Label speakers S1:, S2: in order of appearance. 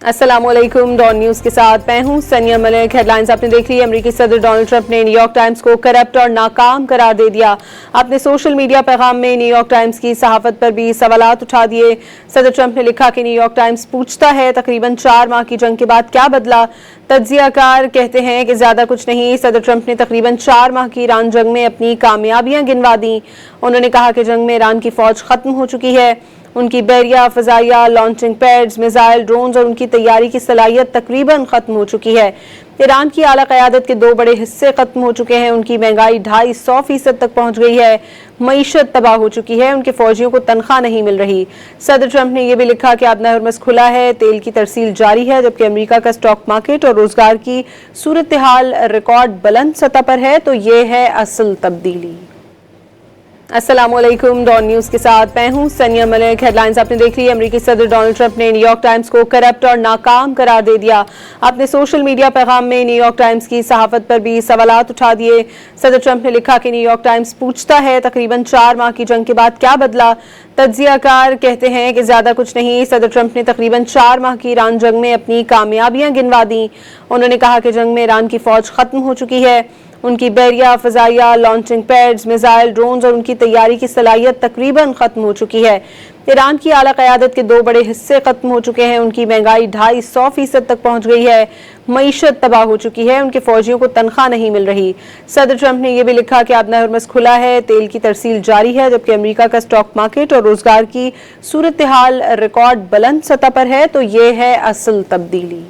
S1: अस्सलाम वालेकुम। Don news के साथ मैं हूं सनिया मलिक। हेडलाइंस आपने देख ली। अमेरिकी सदर डोनाल्ड ट्रंप ने न्यूयॉर्क टाइम्स को करप्ट और नाकाम करार दे दिया। अपने सोशल मीडिया पैगाम में न्यूयॉर्क टाइम्स की सहाफत पर भी सवालात उठा दिए। सदर ट्रंप ने लिखा कि न्यूयॉर्क टाइम्स पूछता है तकरीबन 4 माह की जंग के बाद क्या बदला। तज्जियाकार कहते हैं कि ज्यादा कुछ नहीं। सदर ट्रंप ने तकरीबन 4 माह की ईरान जंग में अपनी कामयाबियां गिनवा दी। उन्होंने कहा कि जंग में ईरान की फौज खत्म हो चुकी है। उनकी बैरिया, फजाइया, लॉन्चिंग पैड्स, मिसाइल, ड्रोन्स और उनकी तैयारी की सलाहियत तकरीबन खत्म हो चुकी है। ईरान की आला क़यादत के 2 बड़े हिस्से खत्म हो चुके हैं। उनकी महंगाई 250% तक पहुंच गई है। मईशत तबाह हो चुकी है। उनके फौजियों को तनख्वाह नहीं मिल रही। सदर ट्रंप ने यह भी लिखा कि आबना हरमस खुला है, तेल की तरसील जारी है, जबकि अमेरिका का स्टॉक मार्केट और रोजगार की सूरत हाल रिकॉर्ड बुलंद सतह पर है। तो ये है असल तब्दीली। अस्सलाम वालेकुम। डॉन न्यूज के साथ मैं हूं सनिया मलिक। हेडलाइंस आपने देख ली। अमेरिकी सदर डोनाल्ड ट्रंप ने न्यूयॉर्क टाइम्स को करप्ट और नाकाम करार दे दिया। अपने सोशल मीडिया पैगाम में न्यूयॉर्क टाइम्स की सहाफत पर भी सवालात उठा दिए। सदर ट्रंप ने लिखा कि न्यूयॉर्क टाइम्स पूछता है तकरीबन 4 माह की जंग के बाद क्या बदला। तज्जियाकार कहते हैं कि ज्यादा कुछ नहीं। सदर ट्रंप ने तकरीबन 4 माह की ईरान जंग में अपनी कामयाबियां गिनवा दी। उन्होंने कहा कि जंग में ईरान की फौज खत्म हो चुकी है। उनकी बैरिया, फजाइया, लॉन्चिंग पैड्स, मिसाइल, ड्रोन्स और उनकी तैयारी की सलाहियत तकरीबन खत्म हो चुकी है। ईरान की आला क़यादत के 2 बड़े हिस्से खत्म हो चुके हैं। उनकी महंगाई 250% तक पहुंच गई है। मईशत तबाह हो चुकी है। उनके फौजियों को तनख्वाह नहीं मिल रही। सदर ट्रंप ने यह भी लिखा कि आबना हरमस खुला है, तेल की तरसील जारी है, जबकि अमेरिका का स्टॉक मार्केट और रोजगार की सूरत हाल रिकॉर्ड बुलंद सतह पर है। तो ये है असल तब्दीली।